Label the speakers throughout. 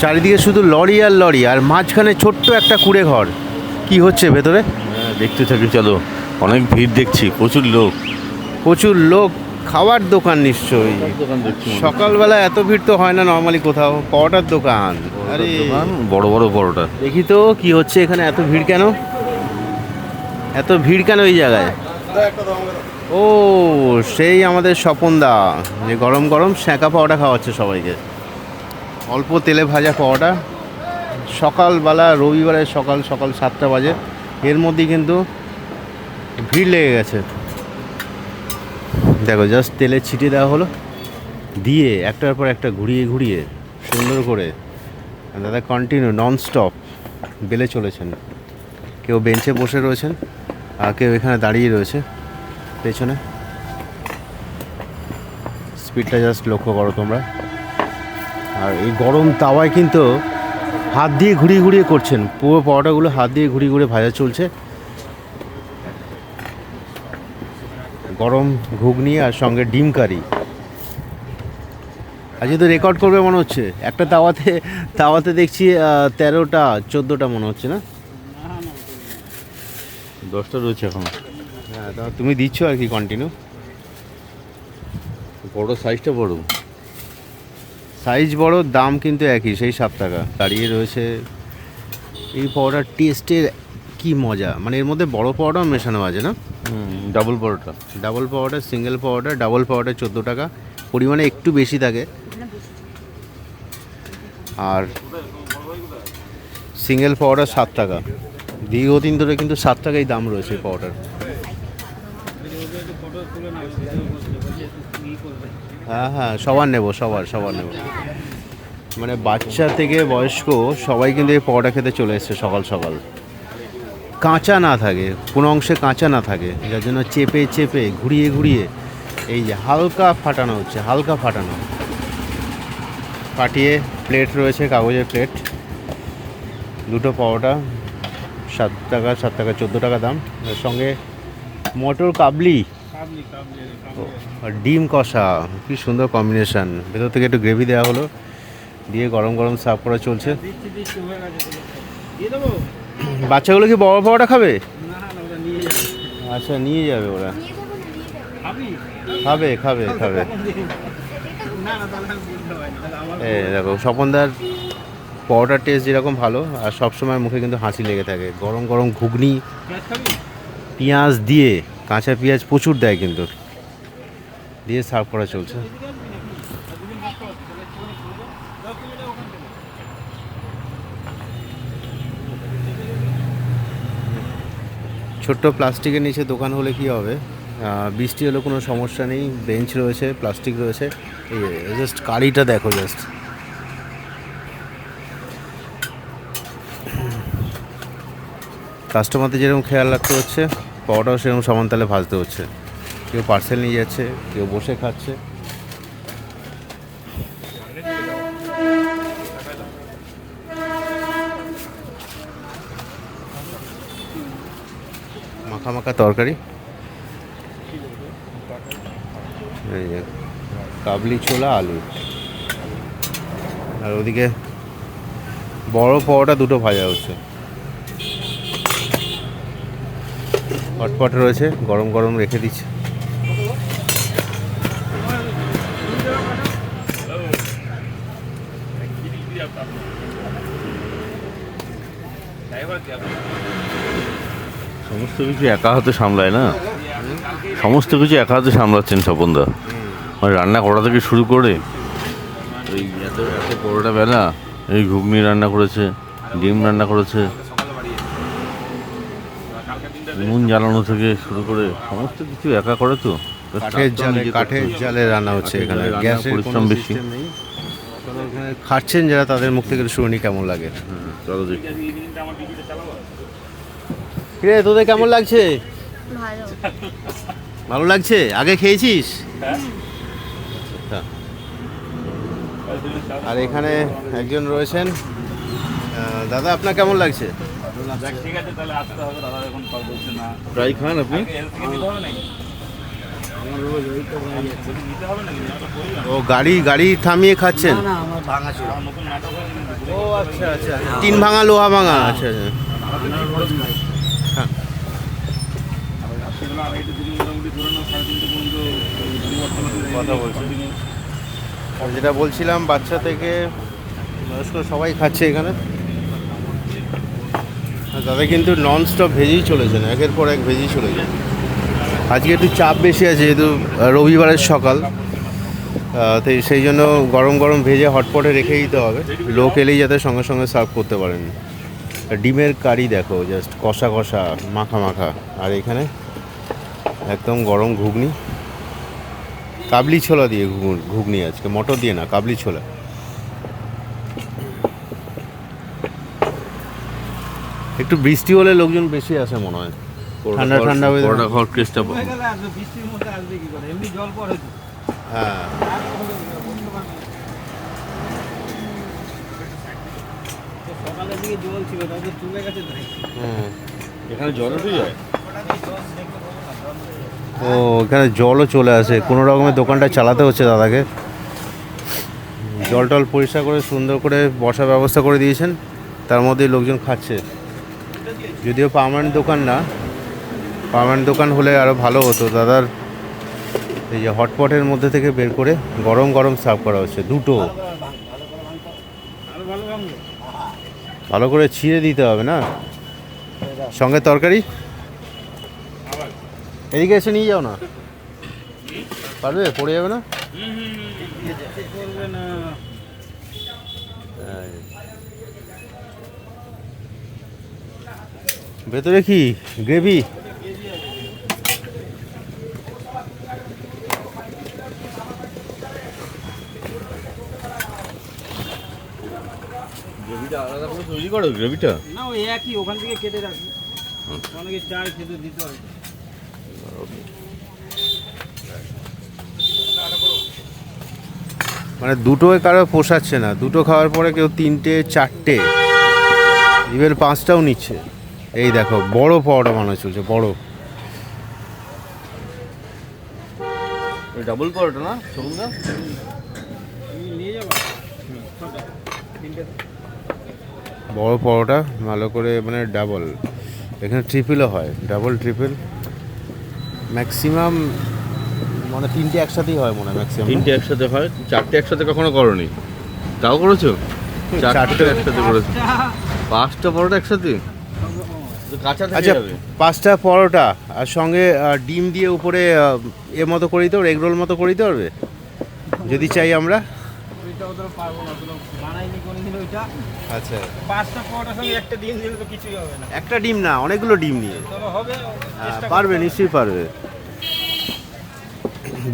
Speaker 1: চারিদিকে শুধু লরি আর লরি, আর মাঝখানে ছোট্ট একটা কুঁড়ে ঘর। কি হচ্ছে ভেতরে?
Speaker 2: দেখতে থাকি চলো। অনেক ভিড় দেখছি, প্রচুর লোক।
Speaker 1: প্রচুর লোক। খাওয়ার দোকান নিশ্চয়ই।
Speaker 2: দোকান দেখছি
Speaker 1: সকালবেলা এত ভিড় তো হয় না নর্মালি কোথাও। পরোটার দোকান। আরে
Speaker 2: বড় বড় পরোটা।
Speaker 1: দেখি তো কি হচ্ছে এখানে, এত ভিড় কেন? এত ভিড় কেন এই জায়গায়? ও সেই আমাদের স্বপনদা, যে গরম গরম সেঁকা পাওয়াটা খাওয়াচ্ছে সবাইকে। অল্প তেলে ভাজা পাওয়াটা, সকালবেলা রবিবারে সকাল সকাল 7টা বাজে। এর মধ্যেই কিন্তু ভিড় লেগে গেছে। দেখো জাস্ট তেলে ছিটিয়ে দেওয়া হলো, দিয়ে একটার পর একটা ঘুরিয়ে ঘুরিয়ে সুন্দর করে দাদা কন্টিনিউ ননস্টপ বেলে চলেছেন। কেউ বেঞ্চে বসে রয়েছেন, আর কেউ এখানে দাঁড়িয়ে রয়েছে পেছনে। স্পিডটা জাস্ট লক্ষ্য করো তোমরা। আর এই গরম তাওয়ায় কিন্তু হাত দিয়ে ঘুরিয়ে ঘুরিয়ে করছেন, পুরো পরোটাগুলো হাত দিয়ে ঘুরিয়ে ঘুরিয়ে ভাজা চলছে। গরম ঘুগনি আর সঙ্গে ডিম কারি। আজকে তো রেকর্ড করবে মনে হচ্ছে। একটা তাওয়াতে তাওয়াতে দেখছি 13টা 14টা মনে হচ্ছে না?
Speaker 2: 10টা রয়েছে এখন।
Speaker 1: হ্যাঁ, তা তুমি দিচ্ছ আর কি কন্টিনিউ।
Speaker 2: বড় সাইজটা বড়।
Speaker 1: সাইজ বড়, দাম কিন্তু একই, সেই 7 টাকা দাঁড়িয়ে রয়েছে। এই পাউডার টেস্টের কি মজা, মানে এর মধ্যে বড় পাউডার মেশানো আছে না?
Speaker 2: Double paratha.
Speaker 1: Double powder, single powder, double powder 14 টাকা, পরিমাণে একটু বেশি থাকে। আর সিঙ্গেল পাউডার 7 টাকা। দীর্ঘদিন ধরে কিন্তু 7 টাকাই দাম রয়েছে পাউডার। হ্যাঁ হ্যাঁ, সবার নেব, সবার নেব। মানে বাচ্চা থেকে বয়স্ক সবাই কিন্তু এই পরোটা খেতে চলে এসছে সকাল সকাল। কাঁচা না থাকে, কোনো অংশে কাঁচা না থাকে, যার জন্য চেপে চেপে ঘুরিয়ে ঘুরিয়ে এই যে হালকা ফাটানো হচ্ছে, হালকা ফাটানো। ফাটিয়ে প্লেট রয়েছে, কাগজের প্লেট। দুটো পরোটা 7 টাকা, 7 টাকা 14 টাকা দাম। এর সঙ্গে মটর কাবলি আর ডিম কষা, কি সুন্দর কম্বিনেশান। ভেতর থেকে একটু গ্রেভি দেওয়া হলো, দিয়ে গরম গরম সার্ভ করা চলছে। বাচ্চাগুলো কি বড় পরোটা খাবে? আচ্ছা, নিয়ে যাবে ওরা। খাবে খাবে খাবে। দেখো স্বপনদার পরোটার টেস্ট যেরকম ভালো, আর সবসময় মুখে কিন্তু হাসি লেগে থাকে। গরম গরম ঘুগনি, পেঁয়াজ দিয়ে, কাঁচা পেঁয়াজ প্রচুর দেয় কিন্তু, দিয়ে সার্ভ করা চলছে। ছোট্ট প্লাস্টিকের নিচে দোকান হলে কি হবে, বৃষ্টি হলে কোনো সমস্যা নেই। বেঞ্চ রয়েছে, প্লাস্টিক রয়েছে। এই জাস্ট কারিটা দেখো, জাস্ট কাস্টমারদের যেরকম খেয়াল রাখতে হচ্ছে, পাওয়াটাও সেরকম সমান তালে ভাজতে হচ্ছে। কেউ পার্সেল নিয়ে যাচ্ছে, কেউ বসে খাচ্ছে। মাখা মাখা তরকারি, এই যে কাবলি ছোলা আলু, আর ওদিকে বড় পাওয়াটা দুটো ভাজা হচ্ছে। হটপট রয়েছে, গরম গরম রেখে দিচ্ছে।
Speaker 2: সমস্ত কিছু একা হাতে সামলায় না, সমস্ত কিছু একা হাতে সামলাচ্ছেন স্বপনদা। মানে রান্না করা থেকে শুরু করে এই এত এত পরোটা বেলা, এই ঘুগনি রান্না করেছে, ডিম রান্না করেছে, নুন জ্বালানো থেকে শুরু করে সমস্ত কিছু একা করে। তো
Speaker 1: কাঠের জালে রান্না হচ্ছে এখানে, গ্যাসের
Speaker 2: পরিশ্রম বেশি।
Speaker 1: নেই। খাচ্ছেন যারা, তাদের মুখ থেকে শুনি কেমন লাগে।
Speaker 2: চলো দেখি।
Speaker 1: রে তোদের কেমন লাগছে? ভালো লাগছে? আগে খেয়েছিস? আচ্ছা। আর এখানে একজন রয়েছেন। দাদা, আপনার কেমন লাগছে?
Speaker 2: ট্রাই খান আপনি।
Speaker 1: ও গাড়ি গাড়ি থামিয়ে খাচ্ছেন?
Speaker 3: না আমার ভাঙা ছিল।
Speaker 1: ও আচ্ছা আচ্ছা, টিন ভাঙা লোহা ভাঙা, আচ্ছা আচ্ছা। হ্যাঁ। কথা বলছি, আর যেটা বলছিলাম, বাচ্চা থেকে বয়স্ক সবাই খাচ্ছে এখানে। আর দাদা কিন্তু নন স্টপ ভেজেই চলেছেন, একের পর এক ভেজেই চলেছেন। আজকে একটু চাপ বেশি আছে, যেহেতু রবিবারের সকাল, তো সেই জন্য গরম গরম ভেজে হটপটে রেখে দিতে হবে, লোক এলেই যাতে সঙ্গে সঙ্গে সার্ভ করতে পারেন। ডিমের কারি দেখো, জাস্ট কষা কষা মাখা মাখা। আর এখানে একদম গরম ঘুগনি, কাবলি ছোলা দিয়ে ঘুগনি আজকে, মটর দিয়ে না, কাবলি ছোলা। একটু বৃষ্টি হলে লোকজন বেশি আসে মনে হয়, ঠান্ডা ঠান্ডা weather।
Speaker 2: পরোটা খাওয়ার টেস্টটা
Speaker 3: বৃষ্টির মধ্যে আসবে কি করে, এমনি জল পড়ে তো।
Speaker 1: হ্যাঁ,
Speaker 3: সকালের দিকে জল ছিল, তারপর চলে গেছে তাই।
Speaker 1: হুম।
Speaker 2: এখানে জল উঠে যায়।
Speaker 1: ও এখানে জলও চলে আসে, কোনো রকমের দোকানটা চালাতে হচ্ছে দাদাকে। জল টল পরিষ্কার করে সুন্দর করে বসার ব্যবস্থা করে দিয়েছেন, তার মধ্যেই লোকজন খাচ্ছে। যদিও পার্মানেন্ট দোকান না, পার্মানেন্ট দোকান হলে আরও ভালো হতো। দাদার এই যে হটপটের মধ্যে থেকে বের করে গরম গরম সার্ভ করা হচ্ছে, দুটো। ভালো করে ছিঁড়ে দিতে হবে না, সঙ্গে তরকারি। এদিকে এসে নিয়ে যাও না, পারবে? পড়ে যাবে না? ভেতরে কি গ্রেভি?
Speaker 2: গ্রেভিটা আলাদা করে তৈরি করো গ্রেভিটা?
Speaker 3: না ওই একই, ওখান থেকে কেটে রাখি, অনেকে চায় খেতে দিতে হয়।
Speaker 1: মানে দুটোই কারো পোষাচ্ছে না, দুটো খাওয়ার পরে কেউ তিনটে চারটে ইভেন পাঁচটাও নিচ্ছে। এই দেখো বড় পরোটা বানানো চলছে, বড়।
Speaker 2: ডাবল পরোটা না সবুজদা?
Speaker 3: তুমি নিয়ে যাবো তিনটে।
Speaker 1: বড় পরোটা ভালো করে, মানে ডাবল, এখানে ট্রিপলও হয়, ডাবল ট্রিপল ম্যাক্সিমাম, মানে তিনটে একসাথেই হয় মনে হয় ম্যাক্সিমাম।
Speaker 2: তিনটে একসাথে হয়, চারটে একসাথে কখনো করনি? তাও করেছো? চারটে একসাথে করেছো? পাঁচটা পরোটা একসাথে? তো কাঁচা থেকে
Speaker 1: আচ্ছা,
Speaker 2: যাবে।
Speaker 1: পাঁচটা পরোটা আর সঙ্গে ডিম দিয়ে উপরে এর মতো করে দিতে পারবে, এগ রোল মতো করে দিতে পারবে যদি চাই আমরা।
Speaker 3: ওইটাও তো পারবো না, তো বানাইনি কোনদিন ওইটা।
Speaker 1: আচ্ছা,
Speaker 3: 5টা পরোটার সঙ্গে একটা ডিম দিলে তো কিছুই হবে না।
Speaker 1: একটা ডিম না, অনেকগুলো ডিম নিয়ে।
Speaker 3: তবে হবে, চেষ্টা
Speaker 1: পারবে,
Speaker 3: করতে হবে।
Speaker 1: নিশ্চয়ই পারবে,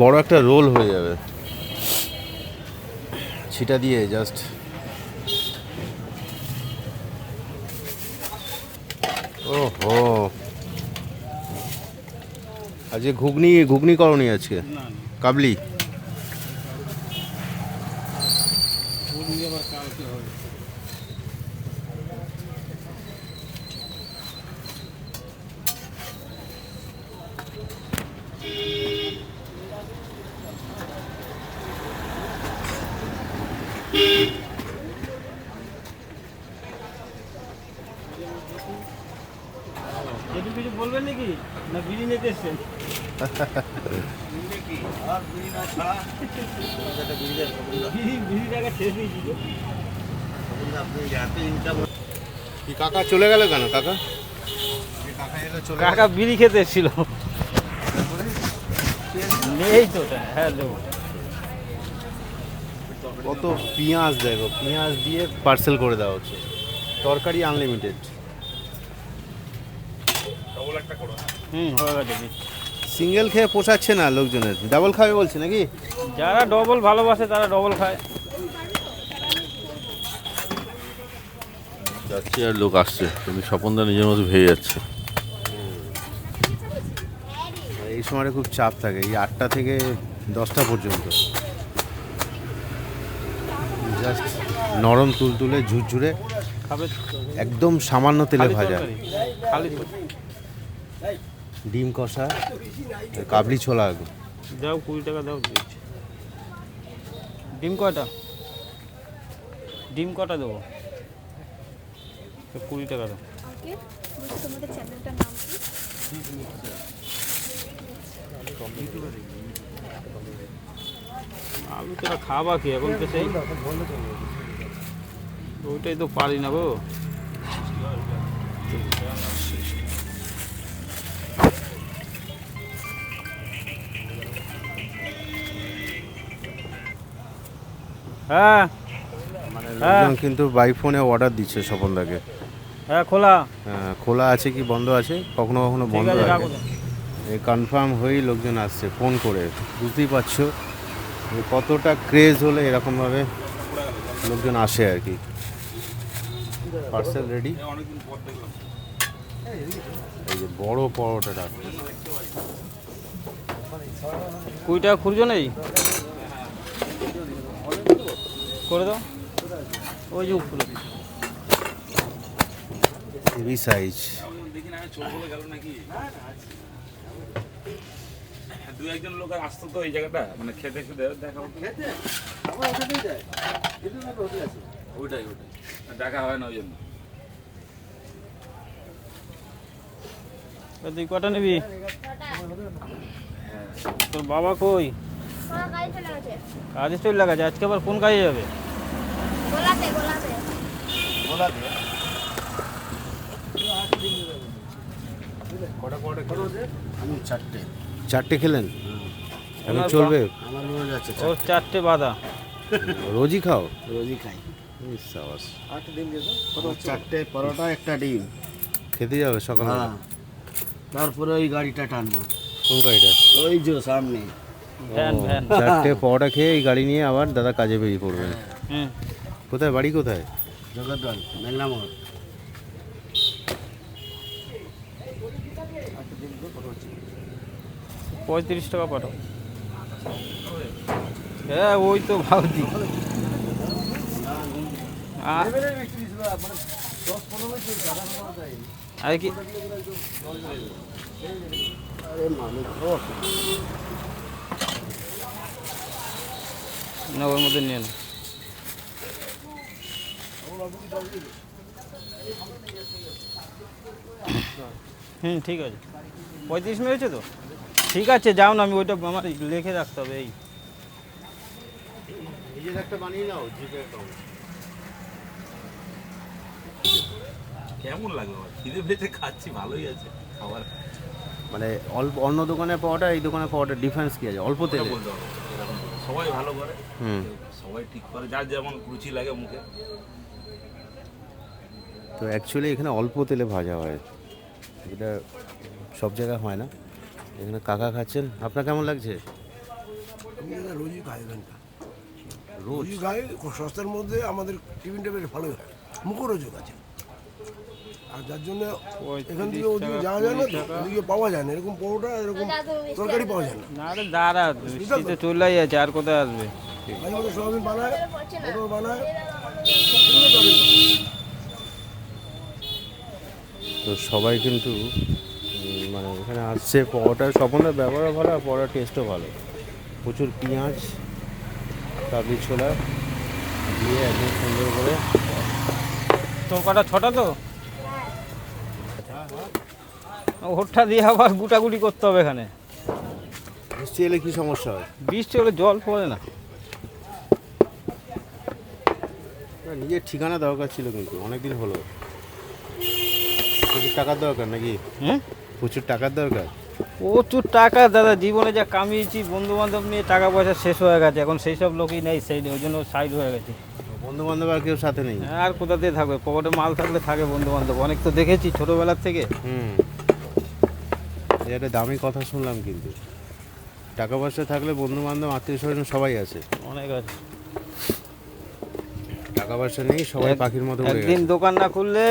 Speaker 1: বড় একটা রোল হয়ে যাবে। ছিটা দিয়ে জাস্ট ওহো। আজকে ঘুগনি ঘুগনি করনি আজকে?
Speaker 3: না, না,
Speaker 1: কাবলি?
Speaker 3: ঘুগনি আবার কালকে হবে। যদি কিছু বলবেন নাকি, না বিড়ি নিতে এসছেন? বিড়িটাকে শেষ দিয়েছি তো।
Speaker 1: কি কাকা চলে গেল কেন? কাকা
Speaker 3: কাকা বিড়ি খেতে এসেছিল, নেই তো। হ্যাঁ দেবো।
Speaker 1: কত পেঁয়াজ দেখো, পেঁয়াজ দিয়ে পার্সেল করে দেওয়া হচ্ছে, তরকারি আনলিমিটেড।
Speaker 3: হয়ে গেছে।
Speaker 1: সিঙ্গেল খেয়ে পোষাচ্ছে না লোকজনের, ডাবল খাবে বলছে নাকি?
Speaker 3: যারা ডবল ভালোবাসে তারা ডবল খায়।
Speaker 2: যাচ্ছে আর লোক আসছে, কিন্তু স্বপনদা নিজের মতো ভেয়ে যাচ্ছে।
Speaker 1: এই সময়টা খুব চাপ থাকে, এই 8টা থেকে 10টা পর্যন্ত। জাস্ট নরম তুলতুলে ঝুরঝুরে,
Speaker 3: খাবে
Speaker 1: একদম সামান্য তেলে ভাজা,
Speaker 3: খালি তো।
Speaker 1: ডিম কষা, কাবলি ছোলা,
Speaker 3: দাও 20 টাকা দাও দিচ্ছি। ডিম কয়টা? ডিম কটা দেবো? 20 টাকা দাও।
Speaker 4: ওকে, তোমাদের চ্যানেলটার নাম কি?
Speaker 3: আলু তোরা খাবা কি এখন তো সেই ওইটাই তো পারি না গো। হ্যাঁ
Speaker 1: মানে
Speaker 3: হ্যাঁ।
Speaker 1: লোকজন কিন্তু বাই ফোনে অর্ডার দিচ্ছে স্বপনদাকে।
Speaker 3: হ্যাঁ খোলা।
Speaker 1: খোলা আছে কি বন্ধ আছে, কখনো কখনো
Speaker 3: ঠিক
Speaker 1: বন্ধ
Speaker 3: আছে
Speaker 1: থাকে।
Speaker 3: রাখো।
Speaker 1: এই কনফার্ম হয়েই লোকজন আসছে ফোন করে, বুঝতেই পারছো যে কতটা ক্রেজ হলে এরকমভাবে লোকজন আসে আর কি। Parcel ready. এই যে বড় পরোটাটা
Speaker 3: 20 টাকা খুঁজো নেই করে দাও। ওই যে উপরে
Speaker 1: হেভি সাইজ।
Speaker 5: দু একজন লোক আর আসতো তো এই জায়গাটা মানে খেতে খেতে দেখা হতো। ওইটাই দেখা হয় না ওই জন্য।
Speaker 3: তুই কটা নিবি? তোর বাবা কই?
Speaker 4: ওরা গাড়ি চলে গেছে।
Speaker 3: কাজে চলে গেছে। আজকে আবার কোন কাজে যাবে?
Speaker 4: গোলাতে গোলাতে।
Speaker 6: আমি চারটে।
Speaker 1: চারটে খেলেন? এখন
Speaker 3: ওনার
Speaker 1: চলবে?
Speaker 6: আমার রোজ আছে
Speaker 3: ওর 4টে বাঁধা।
Speaker 1: রোজই খাও?
Speaker 6: রোজই খাই।
Speaker 1: সাবাস।
Speaker 6: চারটে পরোটা একটা ডিম।
Speaker 1: খেতে যাবে সকালে?
Speaker 6: হ্যাঁ, তারপরে ওই গাড়িটা টানবো,
Speaker 1: কোন গাড়িটা?
Speaker 6: ওই যে সামনে।
Speaker 3: Van van.
Speaker 1: চারটে পরোটা খেয়ে এই গাড়ি নিয়ে আবার দাদা কাজে বেরিয়ে পড়বেন।
Speaker 3: হুম।
Speaker 1: কোথায় বাড়ি কোথায়?
Speaker 6: জগদ্দল মেঘনা মোড়।
Speaker 3: 35 টাকা পাঠাও। হ্যাঁ ওই তো ভাবছি। আর কি
Speaker 6: আরে মানুষ
Speaker 3: না ওর মধ্যে নিয়ে না। হুম ঠিক আছে। 35 মিনিট তো ঠিক আছে, যাও না। আমি ওইটা আমার লিখে রাখতে হবে। এই
Speaker 1: নিজের একটা বানিয়ে নাও জিপে অ্যাকাউন্ট।
Speaker 5: কেমন লাগলো আমার? খিদে পেটে খাচ্ছি, ভালোই আছে খাবার।
Speaker 1: মানে অল্প অন্য দোকানে পাওয়াটা এই দোকানে পাওয়াটা ডিফারেন্স কি আছে? অল্প তেলে।
Speaker 5: বলতে হবে এরকম সবাই ভালো করে,
Speaker 1: হুম।
Speaker 5: সবাই ঠিক করে, যার যেমন রুচি লাগে মুখে।
Speaker 1: তো অ্যাকচুয়ালি এখানে অল্প তেলে ভাজা হয়, এটা সব জায়গায় হয় না। এখানে কাকা খাচ্ছেন, আপনার কেমন লাগছে?
Speaker 7: আমি এটা রোজই খাই এখানটা,
Speaker 1: রোজ?
Speaker 7: রোজই খাই। খুব সস্তার মধ্যে আমাদের টিফিনটা বেশ ভালোই হয়, মুখরোচক আছে। আর যার জন্য এখান থেকে ওদিকে যাওয়া যায় না, তো ওদিকে পাওয়া যায় না এরকম পরোটা, এরকম তরকারি পাওয়া যায় না।
Speaker 3: না রে দাঁড়া, বৃষ্টিতে চলেই আছে, আর কোথায় আসবে?
Speaker 7: মাঝে মধ্যে সোয়াবিন বানায়, মটর বানায়, সেগুলো তরকারি পাওয়া যায়।
Speaker 1: তো সবাই কিন্তু মানে এখানে আসছে। পরোটার স্বপনের ব্যবহারও ভালো, আর পরোটার টেস্টও ভালো। প্রচুর পেঁয়াজ, কাবলি ছোলা দিয়ে একদম সুন্দর করে।
Speaker 3: তোর কটা? 6টা তো? ওরটা দিয়ে আবার গুটাগুটি করতে হবে এখানে।
Speaker 1: বৃষ্টি এলে কী সমস্যা হয়?
Speaker 3: বৃষ্টি হলে জল পড়ে না।
Speaker 1: না, নিজের ঠিকানা দরকার ছিল, কিন্তু অনেকদিন হলো। প্রচুর টাকার দরকার নাকি?
Speaker 3: হুম,
Speaker 1: প্রচুর টাকার দরকার।
Speaker 3: প্রচুর টাকা দাদা। জীবনে যা কামিয়েছি, বন্ধু বান্ধব নিয়ে টাকা পয়সা শেষ হয়ে গেছে। এখন সেই সব লোকই নেই সাইডে, ওই জন্য সাইড হয়ে গেছে।
Speaker 1: বন্ধু বান্ধব আর কেউ সাথে নেই?
Speaker 3: আর কোথা দিয়ে থাকবে? পকেটে মাল থাকলে থাকে বন্ধু বান্ধব। অনেক তো দেখেছি ছোটোবেলার থেকে।
Speaker 1: হুম, এই একটা দামি কথা শুনলাম, কিন্তু টাকা পয়সা থাকলে বন্ধু বান্ধব আত্মীয় স্বজন সবাই আছে।
Speaker 3: অনেক আছে।
Speaker 1: টাকা পয়সা নেই, সবাই পাখির মতো উড়ে
Speaker 3: একদিন
Speaker 1: গেছে।
Speaker 3: দোকান না খুললে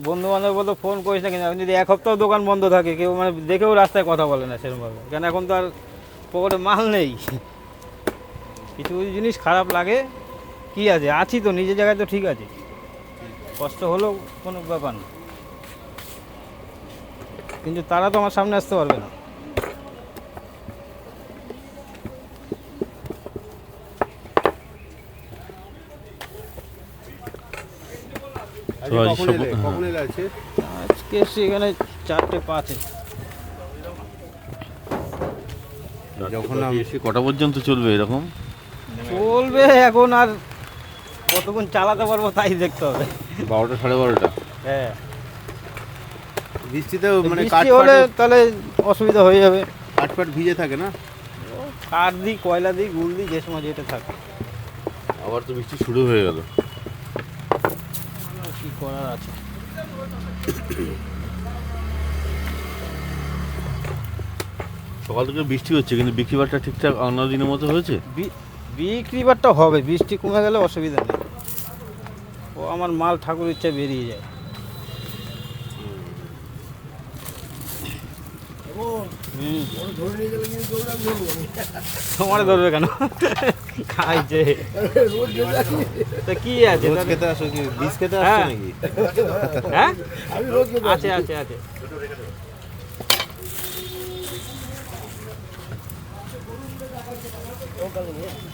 Speaker 3: বন্ধু বান্ধব বলতো ফোন করিস না, কিন্তু এখন যদি 1 সপ্তাহ দোকান বন্ধ থাকে, কেউ মানে দেখেও রাস্তায় কথা বলে না সেরকমভাবে। কেন এখন তো আর পকেটে মাল নেই। কিছু কিছু জিনিস খারাপ লাগে। কি আছে, আছি তো নিজের জায়গায়, তো ঠিক আছে। কষ্ট হলেও কোনো ব্যাপার না, কিন্তু তারা তো আমার সামনে আসতে পারবে না।
Speaker 1: আজকে
Speaker 2: তো আজ
Speaker 1: কখন এলে?
Speaker 2: হ্যাঁ।
Speaker 1: কখন এলে আছে?
Speaker 3: আজকে সেখানে 4:05
Speaker 1: যখন
Speaker 2: এসে কটা পর্যন্ত চলবে এরকম?
Speaker 3: চলবে এখন, আর কতক্ষণ চালাতে পারবো তাই দেখতে হবে।
Speaker 2: 12টা 12:30।
Speaker 3: হ্যাঁ,
Speaker 1: বৃষ্টিতেও মানে কাঠ
Speaker 3: বৃষ্টি হলে তাহলে অসুবিধা হয়ে যাবে।
Speaker 1: কাঠ ভিজে থাকে না?
Speaker 3: কাঠ দিই, কয়লা দিই, গুল দিই, যে সময় যেটা থাকে।
Speaker 2: আবার তো বৃষ্টি শুরু হয়ে গেল।
Speaker 3: কি করার আছে।
Speaker 2: সকাল থেকে বৃষ্টি হচ্ছে কিন্তু বিক্রি বাট্টা ঠিকঠাক অন্য দিনের মতো হয়েছে?
Speaker 3: বিক্রি বাট্টা হবে, বৃষ্টি কমে গেলে অসুবিধা নেই। ও আমার মাল ঠাকুর ইচ্ছা বেরিয়ে যায়। হুম,
Speaker 7: ওরা ধরে নিয়ে গেলে কিন্তু দৌড়ান ধরবো আমি।
Speaker 3: তোমার ধরবে কেন? খাইছে
Speaker 7: রোজ যেতে আসি।
Speaker 3: তা কি আছে
Speaker 1: রোজ
Speaker 3: তাতে?
Speaker 1: খেতে আসো কি? বীজ খেতে আসছো
Speaker 3: হ্যাঁ।
Speaker 1: নাকি?
Speaker 3: হ্যাঁ,
Speaker 7: আমি রোজ যেতে আসি।
Speaker 3: আছে আছে আছে।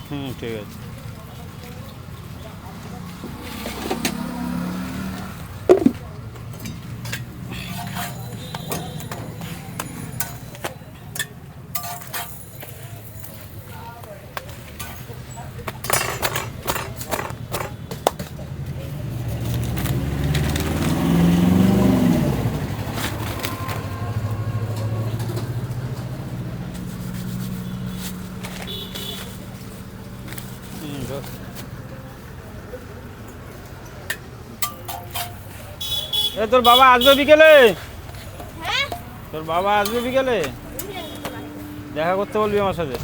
Speaker 3: হুম, ঠিক আছে। এ তোর বাবা আসবে বিকেলে?
Speaker 4: হ্যাঁ
Speaker 3: তোর বাবা আসবে বিকেলে? দেখা করতে বলবি আমার সাথে।